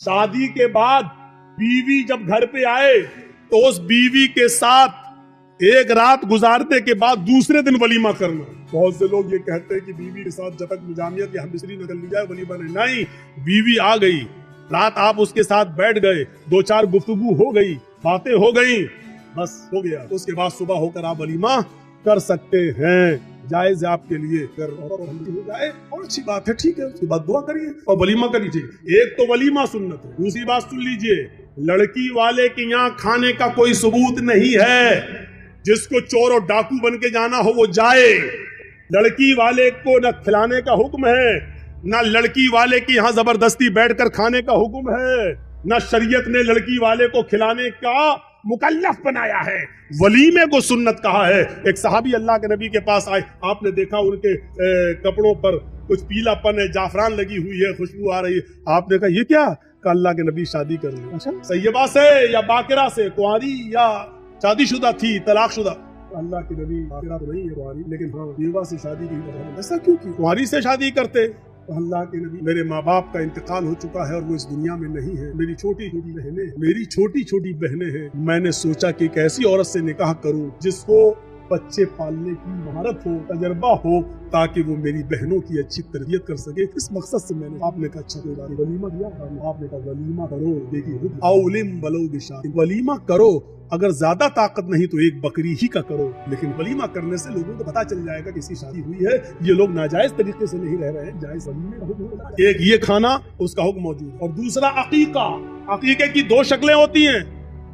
शादी के बाद बीवी जब घर पे आए तो उस बीवी के साथ एक रात गुजारने के बाद दूसरे दिन वलीमा करना। बहुत से लोग ये कहते हैं कि बीवी के साथ जब तक मिजामियत या हमबिस्तरी न कर ली जाए वलीमा नहीं। बीवी आ गई, रात आप उसके साथ बैठ गए, दो चार गुफ्तगू हो गई, बातें हो गई, बस हो गया। उसके बाद सुबह होकर आप वलीमा कर सकते हैं, जायज है आपके लिए। अगर हो जाए और अच्छी बात है, ठीक है, उसके बाद दुआ करिए और वलीमा करिए। एक तो वलीमा सुन्नत है। दूसरी बात सुन लीजिए, लड़की वाले के यहाँ खाने का कोई सबूत नहीं है। जिसको चोर और डाकू बन के जाना हो वो जाए। लड़की वाले को न खिलाने का हुक्म है, न लड़की वाले के यहाँ जबरदस्ती बैठकर खाने का हुक्म है, न शरीयत ने लड़की वाले को खिलाने का मुकल्लफ बनाया है। वलीमे को सुन्नत कहा है। एक सहाबी अल्लाह के नबी के पास आए, आपने देखा उनके कपड़ों पर कुछ पीलापन है, जाफरान लगी हुई है, खुशबू आ रही है। आपने कहा ये क्या? कहा अल्लाह के नबी शादी कर रहे। अच्छा, सैयबा से या बाकिरा से, कुंवारी या शादीशुदा थी, तलाकशुदा? अल्लाह के नबी बाकिरा तो नहीं है कुंवारी, लेकिन हाँ बेवा से शादी की। ऐसा क्यों की? कुंवारी से शादी करते। तो अल्लाह के नबी, मेरे माँ बाप का इंतकाल हो चुका है और वो इस दुनिया में नहीं है, मेरी छोटी छोटी बहनें हैं। मैंने सोचा कि एक ऐसी औरत से निकाह करूं जिसको बच्चे पालने की महारत हो, तजर्बा हो, ताकि वो मेरी बहनों की अच्छी तरबियत कर सके। इस मकसद से मैंने आपने कहा अच्छा कोई बात, वलीमा दिया। आपने कहा वलीमा करो। देखिए, औलिम बलो बिशादी, वलीमा करो। अगर ज्यादा ताकत नहीं तो एक बकरी ही का करो, लेकिन वलीमा करने से लोगों को पता चल जाएगा कि इसकी शादी हुई है, ये लोग नाजायज तरीके से नहीं रह रहे हैं, जायज वलीमे का हुक्म। एक ये खाना, उसका हुक्म मौजूद। और दूसरा अकीका। अकीके की दो शक्लें होती हैं।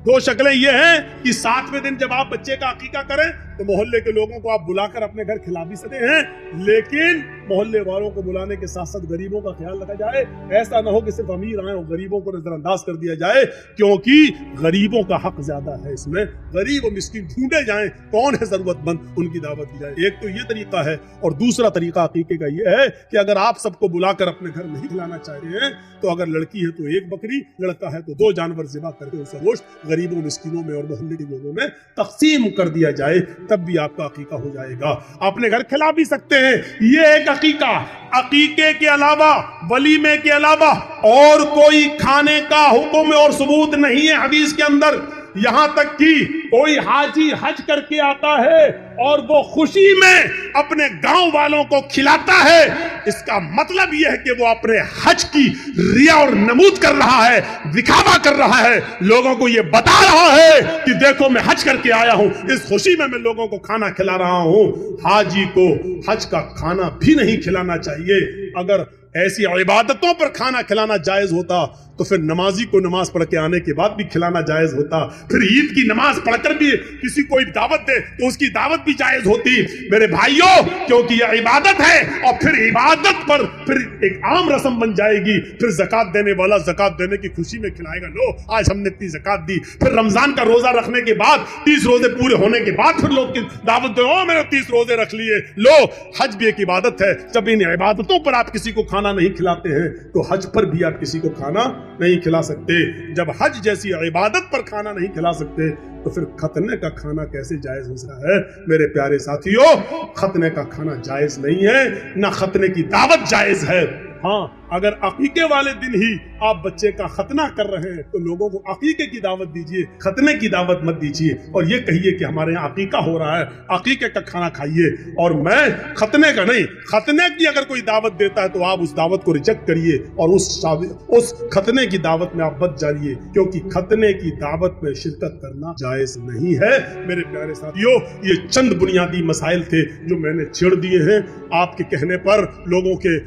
दो शक्लें ये हैं कि 7वें दिन जब आप बच्चे का अकीका करें तो मोहल्ले के लोगों को आप बुलाकर अपने घर खिला भी सकते हैं, लेकिन मोहल्ले वालों को बुलाने के साथ साथ गरीबों का ख्याल रखा जाए। ऐसा ना हो कि सिर्फ अमीर आए और गरीबों को नजरअंदाज कर दिया जाए, क्योंकि गरीबों का हक ज्यादा है इसमें। गरीब और मिस्किन ढूंढे जाएं, कौन है जरूरतमंद, उनकी दावत दी जाए। एक तो ये तरीका है। और दूसरा तरीका अकीके का ये है कि अगर आप सबको बुलाकर अपने घर नहीं खिलाना चाहते हैं तो अगर लड़की है तो एक बकरी, लड़का है तो 2 जानवर ज़िबा करके उसका गोश्त गरीबों, मिस्किनों में और मोहल्ले के लोगों में तकसीम कर दिया जाए, तब भी आपका अकीका हो जाएगा। अपने घर खिला भी सकते हैं। ये एक अकीका। अकीके के अलावा, वलीमे के अलावा और कोई खाने का हुक्म और सबूत नहीं है हदीस के अंदर। यहाँ तक कि कोई हाजी हज करके आता है और वो खुशी में अपने गांव वालों को खिलाता है, इसका मतलब यह है कि वो अपने हज की रिया और नमूद कर रहा है, दिखावा कर रहा है, लोगों को ये बता रहा है कि देखो मैं हज करके आया हूं, इस खुशी में मैं लोगों को खाना खिला रहा हूं। हाजी को हज का खाना भी नहीं खिलाना चाहिए। अगर ऐसी इबादतों पर खाना खिलाना जायज होता तो फिर नमाजी को नमाज पढ़ के आने के बाद भी खिलाना जायज होता। फिर ईद की नमाज पढ़कर भी किसी को दावत दे तो उसकी दावत भी जायज होती। मेरे भाइयों, क्योंकि यह इबादत है और फिर इबादत पर फिर एक आम रस्म बन जाएगी। फिर ज़कात देने वाला ज़कात देने की खुशी में खिलाएगा, लो आज हमने इतनी ज़कात दी। फिर रमजान का रोजा रखने के बाद 30 रोजे पूरे होने के बाद फिर लोग दावत दे, ओ मैंने 30 रोजे रख लिए। लो, हज भी एक इबादत है। जब इन इबादतों पर आप किसी को खाना नहीं खिलाते हैं तो हज पर भी आप किसी को खाना नहीं खिला सकते। जब हज जैसी इबादत पर खाना नहीं खिला सकते तो फिर खतने का खाना कैसे जायज हो सकता है? मेरे प्यारे साथियों, खतने का खाना जायज नहीं है, ना खतने की दावत जायज है। हाँ, अगर अकीके वाले दिन ही आप बच्चे का खतना कर रहे हैं तो लोगों को अकीके की दावत दीजिए, खतने की दावत मत दीजिए। और ये कहिए कि हमारे यहाँ अकीका हो रहा है, अकीके का खाना खाइए। और मैं खतने का नहीं, खतने की अगर कोई दावत देता है तो आप उस दावत को रिजेक्ट करिए और उस खतने की दावत में आप बच जाइए, क्योंकि खतने की दावत में शिरकत करना जायज नहीं है। मेरे प्यारे साथियों, ये चंद बुनियादी मसाइल थे जो मैंने छेड़ दिए हैं आपके कहने पर, लोगों के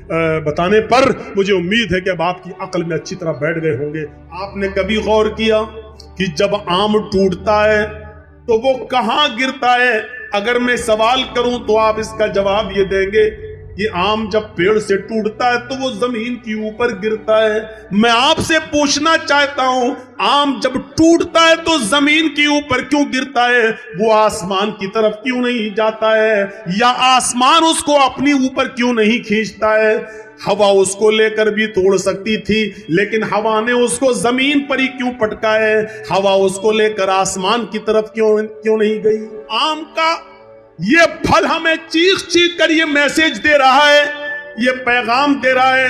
बताने पर। मुझे उम्मीद है कि अब आपकी अक्ल में अच्छी तरह बैठ गए होंगे। आपने कभी गौर किया कि जब आम टूटता है तो वो कहां गिरता है? अगर मैं सवाल करूं तो आप इसका जवाब ये देंगे कि आम जब पेड़ से टूटता है तो वो जमीन के ऊपर गिरता है। मैं आपसे पूछना चाहता हूं, आम जब टूटता है तो जमीन के ऊपर क्यों गिरता है? वो आसमान की तरफ क्यों नहीं जाता है? या आसमान उसको अपने ऊपर क्यों नहीं खींचता है? हवा उसको लेकर भी तोड़ सकती थी, लेकिन हवा ने उसको जमीन पर ही क्यों पटका है? हवा उसको लेकर आसमान की तरफ क्यों नहीं गई? आम का ये फल हमें चीख चीख कर ये मैसेज दे रहा है, ये पैगाम दे रहा है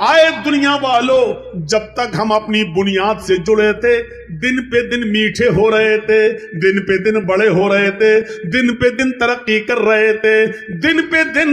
आए दुनिया वालों, जब तक हम अपनी बुनियाद से जुड़े थे, दिन पे दिन मीठे हो रहे थे, दिन पे दिन बड़े हो रहे थे, दिन पे दिन तरक्की कर रहे थे, दिन पे दिन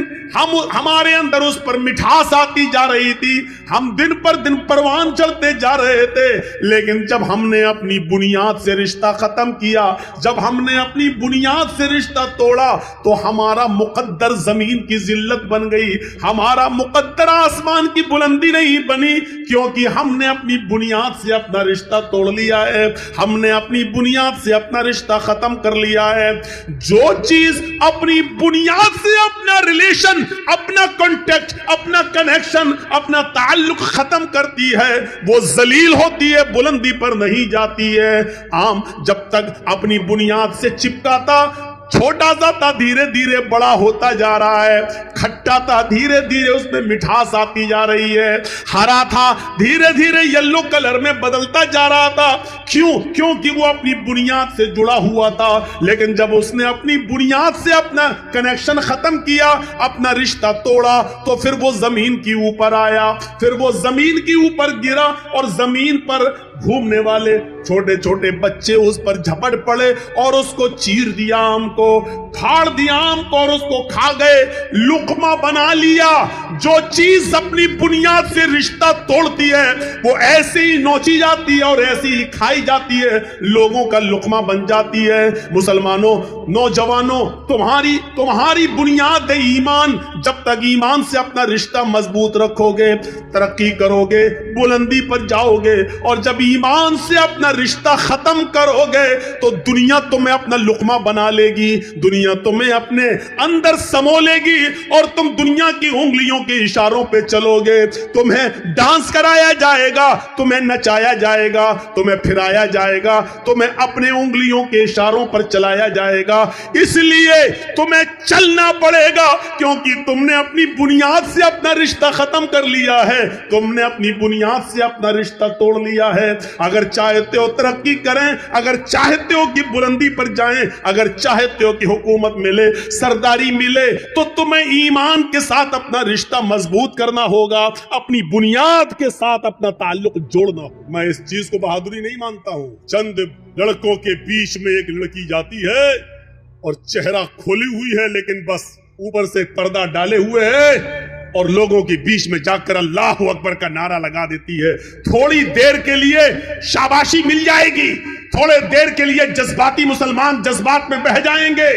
हमारे अंदर उस पर मिठास आती जा रही थी, हम दिन पर दिन परवान चढ़ते जा रहे थे। लेकिन जब हमने अपनी बुनियाद से रिश्ता खत्म किया, जब हमने अपनी बुनियाद से रिश्ता तोड़ा, तो हमारा मुकद्दर जमीन की जिल्लत बन गई, हमारा मुकद्दर आसमान की बुलंदी नहीं बनी, क्योंकि हमने अपनी बुनियाद से अपना रिश्ता तोड़ लिया है, हमने अपनी बुनियाद से अपना रिश्ता खत्म कर लिया है। जो चीज अपनी बुनियाद से अपना रिलेशन, अपना कॉन्टेक्ट, अपना कनेक्शन, अपना ताल्लुक खत्म करती है, वो जलील होती है, बुलंदी पर नहीं जाती है। आम जब तक अपनी बुनियाद से चिपका था, छोटा सा था, धीरे धीरे बड़ा होता जा रहा है, खट्टा था, धीरे धीरे उसमें मिठास आती जा रही है, हरा था, धीरे धीरे येलो कलर में बदलता जा रहा था। क्यों? क्योंकि वो अपनी बुनियाद से जुड़ा हुआ था। लेकिन जब उसने अपनी बुनियाद से अपना कनेक्शन खत्म किया, अपना रिश्ता तोड़ा, तो फिर वो जमीन के ऊपर आया, फिर वो जमीन के ऊपर गिरा, और जमीन पर घूमने वाले छोटे छोटे बच्चे उस पर झपट पड़े और उसको चीर दिया, आम को फाड़ दिया, आम को, और उसको खा गए, लुकमा बना लिया। जो चीज अपनी बुनियाद से रिश्ता तोड़ती है, वो ऐसे ही नोची जाती है और ऐसे ही खाई जाती है, लोगों का लुकमा बन जाती है। मुसलमानों, नौजवानों, तुम्हारी बुनियाद है ईमान। जब तक ईमान से अपना रिश्ता मजबूत रखोगे, तरक्की करोगे, बुलंदी पर जाओगे। और जब ईमान से अपना रिश्ता खत्म करोगे, तो दुनिया तुम्हें अपना लुकमा बना लेगी, दुनिया तुम्हें अपने अंदर समो लेगी, और तुम दुनिया की उंगलियों के इशारों पे चलोगे। तुम्हें डांस कराया जाएगा, तुम्हें नचाया जाएगा, तुम्हें फिराया जाएगा, तुम्हें अपने उंगलियों के इशारों पर चलाया जाएगा। इसलिए तुम्हें चलना पड़ेगा, क्योंकि तुमने अपनी बुनियाद से अपना रिश्ता खत्म कर लिया है, तुमने अपनी बुनियाद से अपना रिश्ता तोड़ लिया है। अगर चाहते हो तरक्की करें, अगर चाहते हो कि बुलंदी पर जाएं, अगर चाहते हो कि हुकूमत मिले, सरदारी मिले, तो तुम्हें ईमान के साथ अपना रिश्ता मजबूत करना होगा, अपनी बुनियाद के साथ अपना ताल्लुक जोड़ना होगा। मैं इस चीज को बहादुरी नहीं मानता हूं। चंद लड़कों के बीच में एक लड़की जाती है और चेहरा खोली हुई है, लेकिन बस ऊपर से पर्दा डाले हुए है, और लोगों के बीच में जाकर अल्लाह अकबर का नारा लगा देती है। थोड़ी देर के लिए शाबाशी मिल जाएगी, थोड़े देर के लिए जज्बाती मुसलमान जज्बात में बह जाएंगे,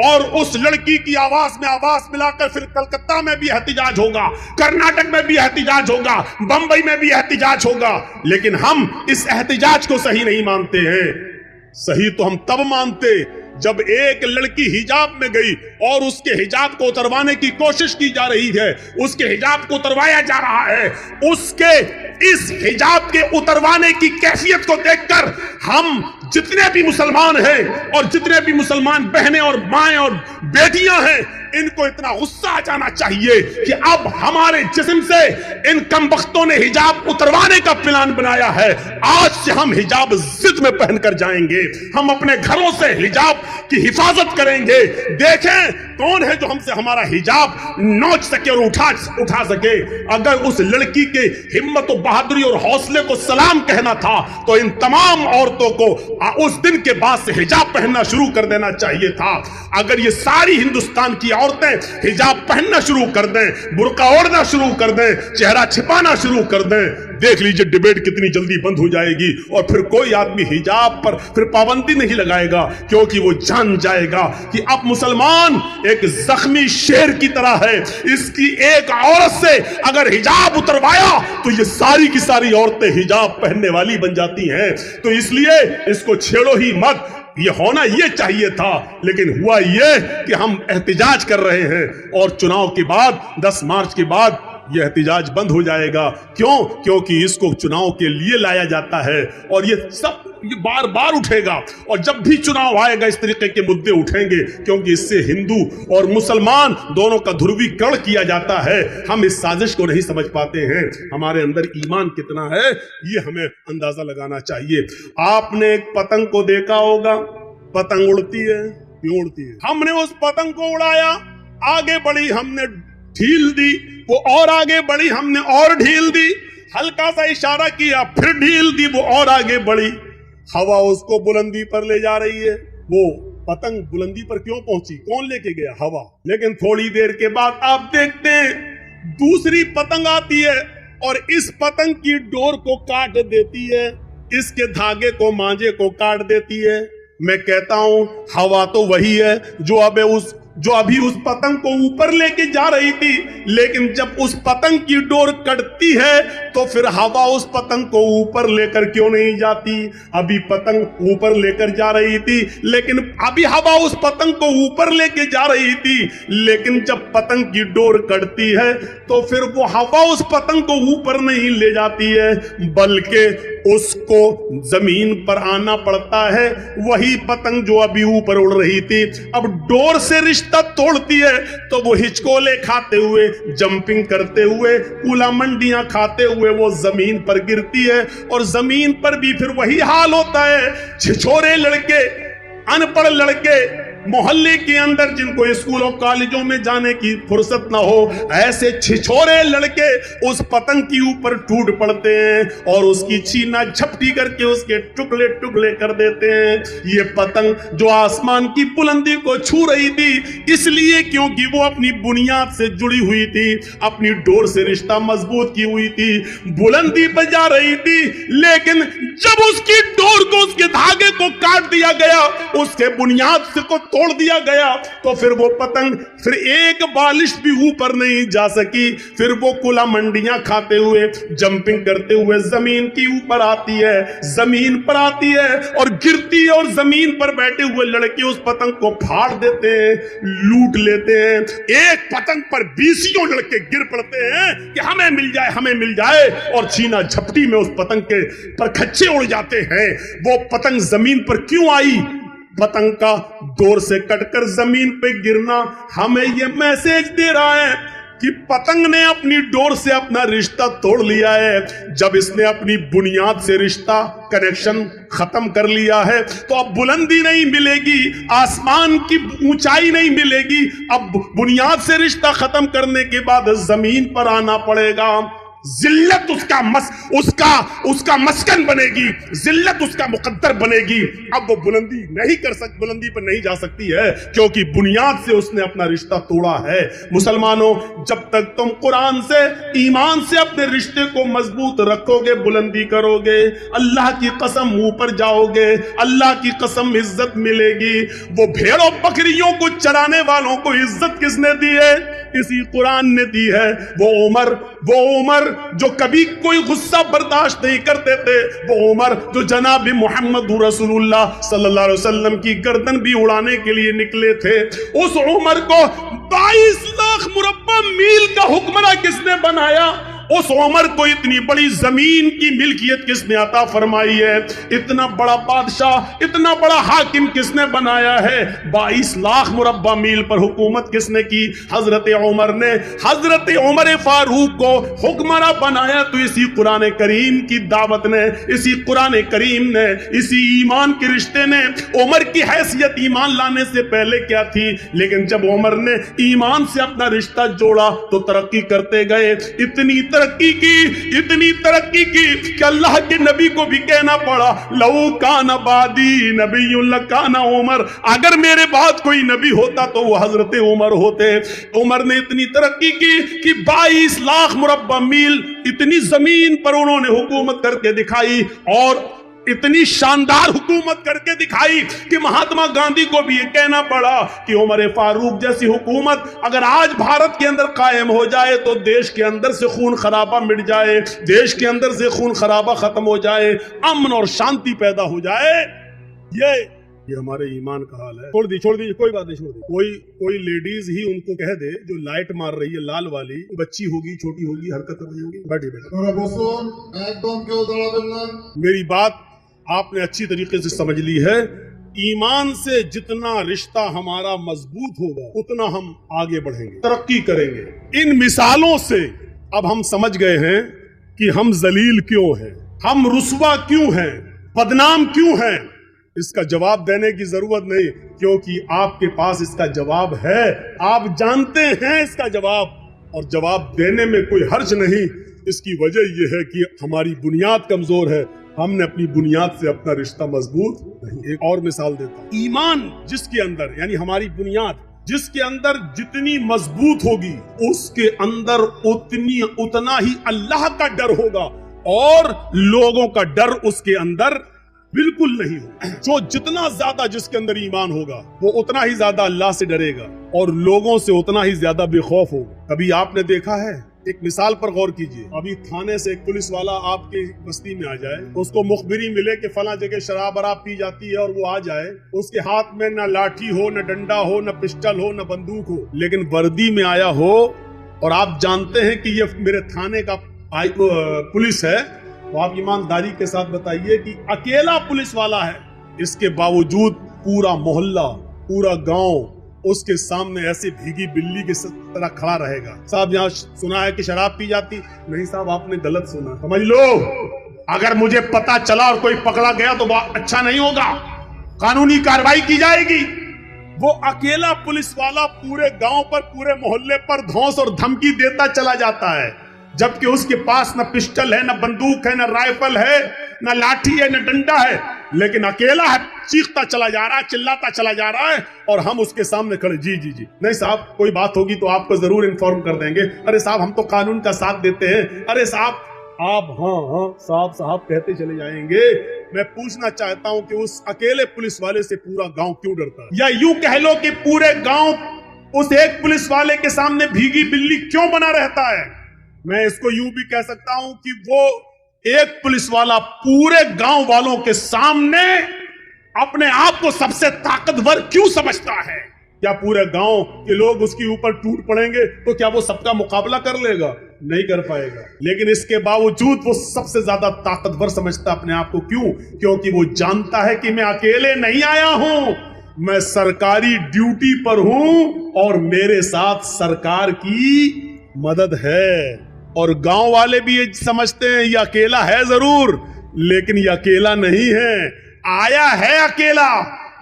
और उस लड़की की आवाज में आवाज मिलाकर फिर कलकत्ता में भी एहतिजाज होगा, कर्नाटक में भी एहतिजाज होगा, बंबई में भी एहतिजाज होगा। लेकिन हम इस एहतिजाज को सही नहीं मानते हैं। सही तो हम तब मानते जब एक लड़की हिजाब में गई और उसके हिजाब को उतरवाने की कोशिश की जा रही है, उसके हिजाब को उतरवाया जा रहा है। उसके इस हिजाब के उतरवाने की कैफियत को देखकर हम जितने भी मुसलमान हैं और जितने भी मुसलमान बहनें और माएं और बेटियां हैं, इनको इतना गुस्सा आ जाना चाहिए कि अब हमारे जिस्म से इन कमबख्तों ने हिजाब उतरवाने का प्लान बनाया है। आज से हम हिजाब जिद में पहनकर जाएंगे, हम अपने घरों से हिजाब की हिफाजत करेंगे। देखें कौन है जो हमसे हमारा हिजाब नोच सके और उठा सके। अगर उस लड़की के हिम्मत और बहादुरी और हौसले को सलाम कहना था, तो इन तमाम औरतों को उस दिन के बाद से हिजाब पहनना शुरू कर देना चाहिए था। अगर ये सारी हिंदुस्तान की औरतें हिजाब पहनना शुरू कर दें, बुर्का ओढ़ना शुरू कर दें, चेहरा छिपाना शुरू कर दें, देख लीजिए डिबेट कितनी जल्दी बंद हो जाएगी, और फिर कोई आदमी हिजाब पर फिर पाबंदी नहीं लगाएगा, क्योंकि वो जान जाएगा कि अब मुसलमान एक जख्मी शेर की तरह है। इसकी एक औरत से अगर हिजाब उतरवाया तो ये सारी की सारी औरतें हिजाब पहनने वाली बन जाती हैं। तो इसलिए इसको छेड़ो ही मत। ये होना ये चाहिए था, लेकिन हुआ ये कि हम एहतिजाज कर रहे हैं, और चुनाव के बाद 10 मार्च के बाद यह एहतिजाज बंद हो जाएगा। क्यों? क्योंकि इसको चुनाव के लिए लाया जाता है, और ये सब बार बार उठेगा, और जब भी चुनाव आएगा इस तरीके के मुद्दे उठेंगे, क्योंकि इससे हिंदू और मुसलमान दोनों का ध्रुवीकरण किया जाता है। हम इस साजिश को नहीं समझ पाते हैं। हमारे अंदर ईमान कितना है ये हमें अंदाजा लगाना चाहिए। आपने एक पतंग को देखा होगा, पतंग उड़ती है, क्यों उड़ती है? हमने उस पतंग को उड़ाया, आगे बढ़ी, हमने ढील दी, वो और आगे बढ़ी, हमने और ढील दी, हल्का सा इशारा किया, फिर ढील दी, वो और आगे बढ़ी। हवा उसको बुलंदी पर ले जा रही है। वो पतंग बुलंदी पर क्यों पहुंची? कौन लेके गया? हवा। लेकिन थोड़ी देर के बाद आप देखते हैं दूसरी पतंग आती है और इस पतंग की डोर को काट देती है, इसके धागे को, मांझे को काट देती है। मैं कहता हूं हवा तो वही है जो अभी उस पतंग को ऊपर लेके जा रही थी, लेकिन जब उस पतंग की डोर कटती है तो फिर हवा उस पतंग को ऊपर लेकर क्यों नहीं जाती? अभी पतंग ऊपर लेकर जा रही थी, लेकिन अभी हवा उस पतंग को ऊपर लेके जा रही थी, लेकिन जब पतंग की डोर कटती है तो फिर वो हवा उस पतंग को ऊपर नहीं ले जाती है, बल्कि उसको जमीन पर आना पड़ता है। वही पतंग जो अभी ऊपर उड़ रही थी अब डोर से रिश्ता तोड़ती है तो वो हिचकोले खाते हुए, जंपिंग करते हुए, कूला मंडियां खाते हुए वो जमीन पर गिरती है। और जमीन पर भी फिर वही हाल होता है। छिछोरे लड़के, अनपढ़ लड़के, मोहल्ले के अंदर जिनको स्कूलों कॉलेजों में जाने की फुर्सत ना हो, ऐसे छिछोरे लड़के उस पतंग के ऊपर टूट पड़ते हैं और उसकी छीना झपटी करके उसके टुकड़े टुकड़े कर देते हैं। ये पतंग जो आसमान की बुलंदी को छू रही थी, इसलिए क्योंकि वो अपनी बुनियाद से जुड़ी हुई थी, अपनी डोर से रिश्ता मजबूत की हुई थी, बुलंदी पर जा रही थी। लेकिन जब उसकी डोर को, उसके धागे को काट दिया गया, उसके बुनियाद से को तोड़ दिया गया, तो फिर वो पतंग फिर एक बालिश भी ऊपर नहीं जा सकी। फिर वो कुला मंडियां खाते हुए, जंपिंग करते हुए जमीन की ऊपर आती है, जमीन पर आती है और गिरती है, और जमीन पर बैठे हुए लड़के उस पतंग को फाड़ देते हैं, लूट लेते हैं। एक पतंग पर 20 लड़के गिर पड़ते हैं कि हमें मिल जाए, हमें मिल जाए, और छीना झपटी में उस पतंग के पर खच्चे उड़ जाते हैं। वो पतंग जमीन पर क्यों आई? पतंग का डोर से कटकर जमीन पे गिरना हमें यह मैसेज दे रहा है कि पतंग ने अपनी डोर से अपना रिश्ता तोड़ लिया है। जब इसने अपनी बुनियाद से रिश्ता, कनेक्शन खत्म कर लिया है तो अब बुलंदी नहीं मिलेगी, आसमान की ऊंचाई नहीं मिलेगी। अब बुनियाद से रिश्ता खत्म करने के बाद जमीन पर आना पड़ेगा। जिल्लत उसका मस्कन बनेगी, जिल्लत उसका मुकद्दर बनेगी। अब वो बुलंदी पर नहीं जा सकती है, क्योंकि बुनियाद से उसने अपना रिश्ता तोड़ा है। मुसलमानों, जब तक तुम कुरान से, ईमान से अपने रिश्ते को मजबूत रखोगे, बुलंदी करोगे, अल्लाह की कसम ऊपर जाओगे, अल्लाह की कसम इज्जत मिलेगी। वो भेड़ों बकरियों को चराने वालों को इज्जत किसने दी है? इसी कुरान ने दी है। वो उमर जो कभी कोई गुस्सा बर्दाश्त नहीं करते थे, वो उमर जो जनाब मोहम्मद रसूलुल्लाह सल्लल्लाहु अलैहि वसल्लम की गर्दन भी उड़ाने के लिए निकले थे, उस उमर को 22 लाख मुरब्बा मील का हुक्मरान किसने बनाया? उस उमर को इतनी बड़ी जमीन की मिल्कियत किसने अता फरमाई है? इतना बड़ा बादशाह, इतना बड़ा हाकिम किसने बनाया है? 22 लाख मुरब्बा मील पर हुकूमत किसने की? हजरत उमर ने। हजरत उमर फारूक को हुक्मरान बनाया तो इसी कुरान करीम की दावत ने, इसी कुरान करीम ने, इसी ईमान के रिश्ते ने। उमर की हैसियत ईमान लाने से पहले क्या थी, लेकिन जब उमर ने ईमान से अपना रिश्ता जोड़ा तो तरक्की करते गए। इतनी तरक्की की कि अल्लाह के नबी को भी कहना पड़ा, लऊ कान बादी नबीयुल काना उमर, अगर मेरे बाद कोई नबी होता तो वो हजरत उमर होते। उमर ने इतनी तरक्की की कि 22 लाख मुरब्बा मील इतनी जमीन पर उन्होंने हुकूमत करके दिखाई, और इतनी शानदार हुकूमत करके दिखाई कि महात्मा गांधी को भी ये कहना पड़ा कि उमर फारूक जैसी हुकूमत अगर आज भारत के अंदर कायम हो जाए तो देश के अंदर से खून खराबा मिट जाए, देश के अंदर से खून खराबा खत्म हो जाए, अमन और शांति पैदा हो जाए। ये हमारे ईमान का हाल है। छोड़ दी कोई बात नहीं, छोड़ दी। कोई लेडीज ही उनको कह दे जो लाइट मार रही है, लाल वाली, बच्ची होगी, छोटी होगी, हरकत कर रही होगी। बैठे मेरी बात आपने अच्छी तरीके से समझ ली है। ईमान से जितना रिश्ता हमारा मजबूत होगा उतना हम आगे बढ़ेंगे, तरक्की करेंगे। इन मिसालों से अब हम समझ गए हैं कि हम जलील क्यों हैं, हम रुस्वा क्यों हैं, बदनाम क्यों हैं। इसका जवाब देने की जरूरत नहीं, क्योंकि आपके पास इसका जवाब है, आप जानते हैं इसका जवाब। اور جواب دینے میں کوئی حرج نہیں. اس کی وجہ یہ ہے کہ ہماری بنیاد کمزور ہے, ہم نے اپنی بنیاد سے اپنا رشتہ مضبوط نہیں. ایک اور مثال دیتا ہوں. ایمان جس کے اندر, یعنی ہماری بنیاد جس کے اندر جتنی مضبوط ہوگی, اس کے اندر اتنا ہی اللہ کا ڈر ہوگا, اور لوگوں کا ڈر اس کے اندر بالکل نہیں ہوگا. جو جتنا زیادہ جس کے اندر ایمان ہوگا, وہ اتنا ہی زیادہ اللہ سے ڈرے گا, اور لوگوں سے اتنا ہی زیادہ بے خوف ہوگا. کبھی آپ نے دیکھا ہے, ایک مثال پر غور کیجئے, ابھی تھانے سے ایک پولیس والا آپ کی بستی میں آ جائے, اس کو مخبری ملے کہ فلاں جگہ شراب وراب پی جاتی ہے, اور وہ آ جائے, اس کے ہاتھ میں نہ لاٹھی ہو, نہ ڈنڈا ہو, نہ پسٹل ہو, نہ بندوق ہو, لیکن وردی میں آیا ہو, اور آپ جانتے ہیں کہ یہ میرے تھانے کا پولیس ہے, تو آپ ایمانداری کے ساتھ بتائیے کہ اکیلا پولیس والا ہے, اس کے باوجود پورا محلہ, پورا گاؤں اس کے سامنے ایسے بھیگی بلی کی طرح کھڑا رہے گا. صاحب یہاں سنا ہے کہ شراب پی جاتی؟ نہیں صاحب, آپ نے غلط سنا. سمجھ لو, اگر مجھے پتا چلا اور کوئی پکڑا گیا تو وہ اچھا نہیں ہوگا, قانونی کارروائی کی جائے گی. وہ اکیلا پولیس والا پورے گاؤں پر, پورے محلے پر دھونس اور دھمکی دیتا چلا جاتا ہے, جبکہ اس کے پاس نہ پسٹل ہے, نہ بندوق ہے, نہ رائفل ہے, نہ لاٹھی ہے, نہ ڈنڈا ہے, لیکن اکیلا ہے, چیختا چلا جا رہا ہے, چلاتا چلا جا رہا ہے, اور ہم اس کے سامنے کھڑے. جی جی جی نہیں صاحب, کوئی بات ہوگی تو آپ کو ضرور انفارم کر دیں گے. ارے صاحب, ہم تو قانون کا ساتھ دیتے ہیں. ارے صاحب, آپ ہاں صاحب صاحب کہتے چلے جائیں گے. میں پوچھنا چاہتا ہوں کہ اس اکیلے پولیس والے سے پورا گاؤں کیوں ڈرتا ہے؟ یا یوں کہہ لو کہ پورے گاؤں اس ایک پولیس والے کے سامنے بھیگی بلی کیوں بنا رہتا ہے؟ میں اس کو یوں بھی کہہ سکتا ہوں کہ وہ ایک پولیس والا پورے گاؤں والوں کے سامنے اپنے آپ کو سب سے طاقتور کیوں سمجھتا ہے؟ کیا پورے گاؤں کے لوگ اس کے اوپر ٹوٹ پڑیں گے تو کیا وہ سب کا مقابلہ کر لے گا؟ نہیں کر پائے گا. لیکن اس کے باوجود وہ سب سے زیادہ طاقتور سمجھتا اپنے آپ کو. کیوں؟ کیونکہ وہ جانتا ہے کہ میں اکیلے نہیں آیا ہوں, میں سرکاری ڈیوٹی پر ہوں, اور میرے ساتھ سرکار کی مدد ہے. اور گاؤں والے بھی یہ سمجھتے ہیں یہ اکیلا ہے ضرور, لیکن یہ اکیلا نہیں ہے, آیا ہے اکیلا,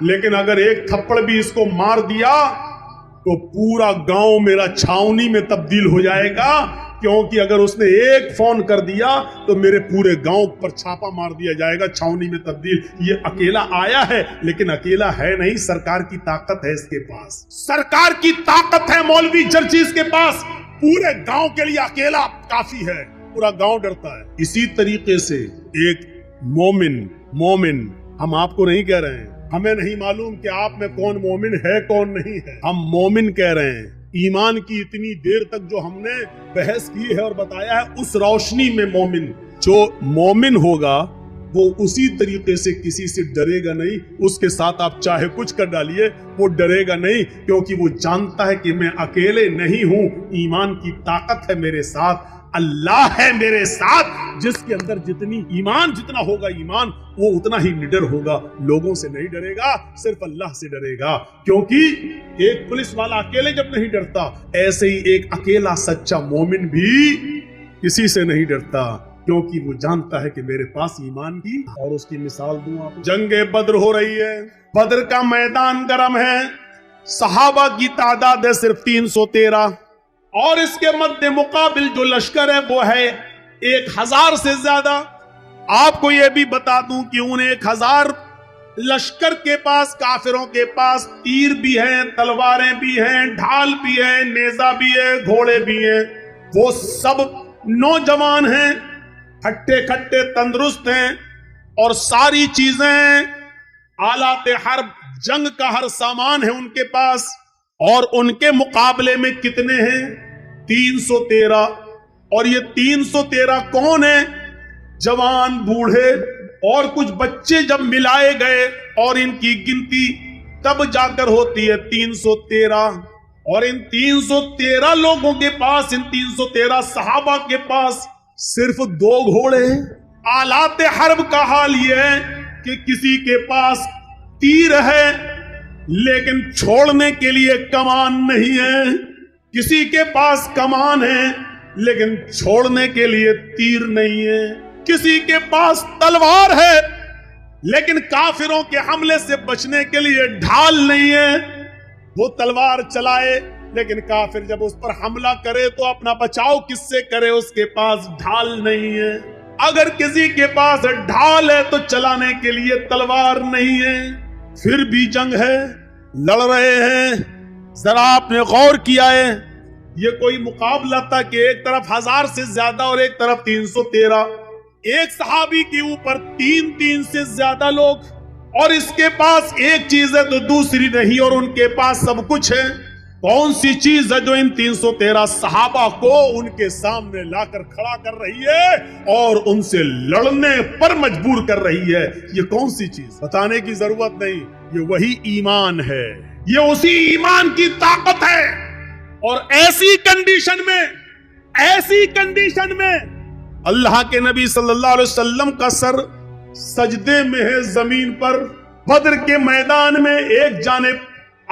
لیکن اگر ایک تھپڑ بھی اس کو مار دیا تو پورا گاؤں میرا چھاونی میں تبدیل ہو جائے گا, کیونکہ اگر اس نے ایک فون کر دیا تو میرے پورے گاؤں پر چھاپا مار دیا جائے گا, چھاونی میں تبدیل. یہ اکیلا آیا ہے, لیکن اکیلا ہے نہیں, سرکار کی طاقت ہے اس کے پاس, سرکار کی طاقت ہے مولوی جرجیز کے پاس. پورے گاؤں کے لیے اکیلا کافی ہے, پورا گاؤں ڈرتا ہے. اسی طریقے سے ایک مومن, ہم آپ کو نہیں کہہ رہے ہیں, ہمیں نہیں معلوم کہ آپ میں کون مومن ہے کون نہیں ہے, ہم مومن کہہ رہے ہیں. ایمان کی اتنی دیر تک جو ہم نے بحث کی ہے اور بتایا ہے, اس روشنی میں مومن, جو مومن ہوگا وہ اسی طریقے سے کسی سے ڈرے گا نہیں. اس کے ساتھ آپ چاہے کچھ کر ڈالیے, وہ ڈرے گا نہیں, کیونکہ وہ جانتا ہے کہ میں اکیلے نہیں ہوں, ایمان کی طاقت ہے میرے ساتھ, اللہ ہے میرے ساتھ. جس کے اندر جتنا ہوگا ایمان, وہ اتنا ہی نڈر ہوگا, لوگوں سے نہیں ڈرے گا, صرف اللہ سے ڈرے گا. کیونکہ ایک پولیس والا اکیلے جب نہیں ڈرتا, ایسے ہی ایک اکیلا سچا مومن بھی کسی سے نہیں ڈرتا, کیونکہ وہ جانتا ہے کہ میرے پاس ایمان کی. اور اس کی مثال دوں آپ, جنگ بدر ہو رہی ہے, بدر کا میدان گرم ہے, صحابہ کی تعداد ہے صرف 313, اور اس کے مد مقابل جو لشکر ہے وہ ہے 1000 سے زیادہ. آپ کو یہ بھی بتا دوں کہ ان 1000 لشکر کے پاس, کافروں کے پاس تیر بھی ہیں, تلواریں بھی ہیں, ڈھال بھی ہیں, نیزہ بھی ہے, گھوڑے بھی ہیں. وہ سب نوجوان ہیں, ہٹے کھٹے تندرست ہیں, اور ساری چیزیں آلات حرب, جنگ کا ہر سامان ہے ان کے پاس. اور ان کے مقابلے میں کتنے ہیں؟ 313. اور یہ 313 کون ہیں؟ جوان, بوڑھے اور کچھ بچے جب ملائے گئے اور ان کی گنتی تب جا کر ہوتی ہے 313. اور ان 313 لوگوں کے پاس, ان 313 صحابہ کے پاس صرف 2 گھوڑے ہیں. آلات حرب کا حال یہ ہے کہ کسی کے پاس تیر ہے لیکن چھوڑنے کے لیے کمان نہیں ہے, کسی کے پاس کمان ہے لیکن چھوڑنے کے لیے تیر نہیں ہے, کسی کے پاس تلوار ہے لیکن کافروں کے حملے سے بچنے کے لیے ڈھال نہیں ہے. وہ تلوار چلائے لیکن کافر جب اس پر حملہ کرے تو اپنا بچاؤ کس سے کرے؟ اس کے پاس ڈھال نہیں ہے. اگر کسی کے پاس ڈھال ہے تو چلانے کے لیے تلوار نہیں ہے. پھر بھی جنگ ہے، لڑ رہے ہیں. ذرا آپ نے غور کیا ہے یہ کوئی مقابلہ تھا کہ ایک طرف 1000 سے زیادہ اور ایک طرف 313. ایک صحابی کے اوپر 3 سے زیادہ لوگ، اور اس کے پاس ایک چیز ہے تو دوسری نہیں، اور ان کے پاس سب کچھ ہے. کون سی چیز ہے جو ان 313 صحابہ کو ان کے سامنے لا کر کھڑا کر رہی ہے اور ان سے لڑنے پر مجبور کر رہی ہے؟ یہ کون سی چیز؟ بتانے کی ضرورت نہیں، یہ وہی ایمان ہے. یہ اسی ایمان کی طاقت ہے. اور ایسی کنڈیشن میں اللہ کے نبی صلی اللہ علیہ وسلم کا سر سجدے میں ہے زمین پر. بدر کے میدان میں ایک جانب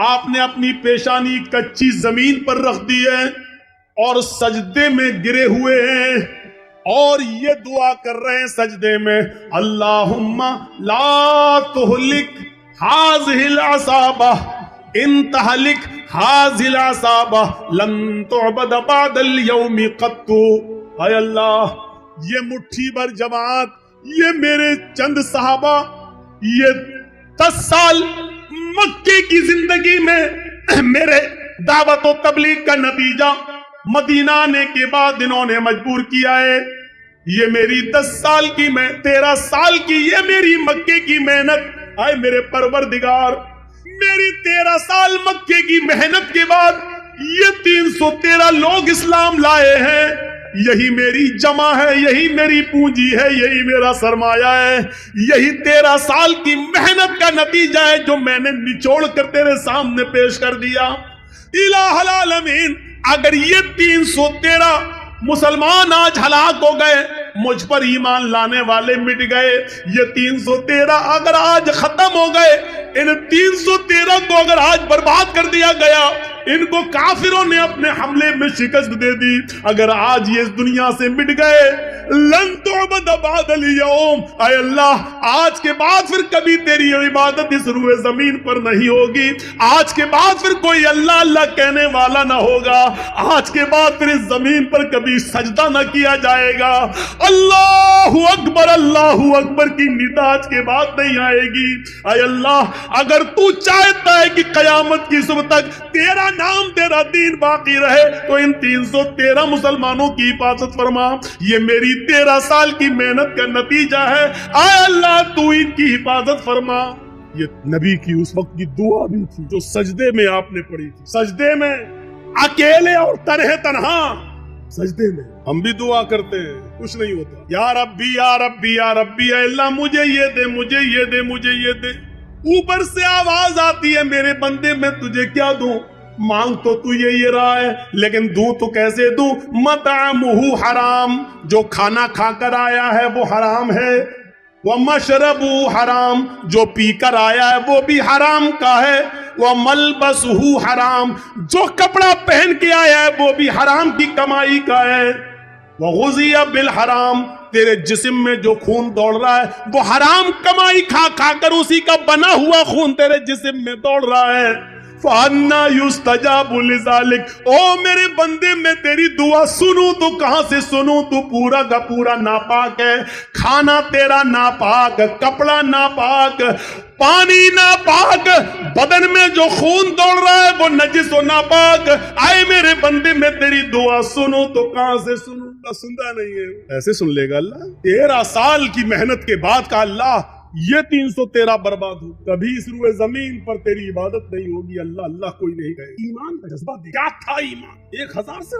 آپ نے اپنی پیشانی کچی زمین پر رکھ دی ہے اور سجدے میں گرے ہوئے ہیں اور یہ دعا کر رہے ہیں سجدے میں، اللہم لا تہلک ہذہ العصابہ ان تہلک ہذہ العصابہ لن تعبد بعد اليوم قط. اے اللہ، یہ مٹھی بھر جماعت، یہ میرے چند صحابہ، یہ 10 سال مکے کی زندگی میں میرے دعوت و تبلیغ کا نتیجہ مدینہ آنے کے بعد انہوں نے مجبور کیا ہے. یہ میری 10 سال کی 13 سال کی یہ میری مکے کی محنت، اے میرے پروردگار، میری 13 سال مکے کی محنت کے بعد یہ 313 لوگ اسلام لائے ہیں. یہی میری جمع ہے، یہی میری پونجی ہے، یہی میرا سرمایہ ہے، یہی 13 سال کی محنت کا نتیجہ ہے جو میں نے نچوڑ کر تیرے سامنے پیش کر دیا. الہ العالمین، اگر یہ 313 مسلمان آج ہلاک ہو گئے، مجھ پر ایمان لانے والے مٹ گئے، یہ 313 اگر آج ختم ہو گئے، ان 313 کو اگر آج برباد کر دیا گیا، ان کو کافروں نے اپنے حملے میں شکست دے دی، اگر آج یہ اس دنیا سے مٹ گئے، لن تعبد بعد اليوم، اے اللہ آج کے بعد پھر کبھی تیری عبادت اس روئے زمین پر نہیں ہوگی. آج کے بعد پھر کوئی اللہ اللہ کہنے والا نہ ہوگا. آج کے بعد پھر اس زمین پر کبھی سجدہ نہ کیا جائے گا. اللہ اکبر کی ندا آج کے بعد نہیں آئے گی. اے اللہ، اگر تو چاہتا ہے کہ قیامت کی صبح تک تیرا نام تیرا دین باقی رہے تو ان 313 مسلمانوں کی حفاظت فرما. یہ میری 13 سال کی محنت کا نتیجہ ہے. اے اللہ، تو ان کی حفاظت فرما. یہ نبی کی اس وقت کی دعا بھی تھی جو سجدے میں آپ نے پڑھی تھی. سجدے میں اکیلے اور تنہا سجدے میں ہم بھی دعا کرتے ہیں، کچھ نہیں ہوتا. یا ربی یا ربی یا ربی، اے اللہ مجھے یہ دے، مجھے یہ دے، مجھے یہ دے. اوپر سے آواز آتی ہے، میرے بندے میں تجھے کیا دوں؟ مانگ تو یہ رہا ہے، لیکن دوں تو کیسے دوں؟ مطعمہ حرام، جو کھانا کھا کر آیا ہے وہ حرام ہے. وَمَشْرَبُهُ حرام، جو پی کر آیا ہے وہ بھی حرام کا ہے. وَمَلْبَسُهُ حرام، جو کپڑا پہن کے آیا ہے وہ بھی حرام کی کمائی کا ہے. وَغُذِيَ بِالْحَرام، تیرے جسم میں جو خون دوڑ رہا ہے وہ حرام کمائی کھا کھا کر اسی کا بنا ہوا خون تیرے جسم میں دوڑ رہا ہے. فَأَنَّا يُسْتَجَابُ لِذَلِكَ، او میرے بندے میں تیری دعا سنوں تو کہاں سے سنوں؟ تو پورا کا پورا ناپاک ہے. کھانا تیرا ناپاک، کپڑا ناپاک، پانی ناپاک، بدن میں جو خون دوڑ رہا ہے وہ نجس و ناپاک. آئے میرے بندے میں تیری دعا سنوں تو کہاں سے سنوں؟ سنتا نہیں ہے. ایسے سن لے گا اللہ؟ 13 سال کی محنت کے بعد کا اللہ یہ 313 برباد ہو، کبھی اس روئے زمین پر تیری عبادت نہیں ہوگی. اللہ اللہ کوئی نہیں کہے. ایمان کا جذبہ کیا تھا؟ ایمان 1000 سے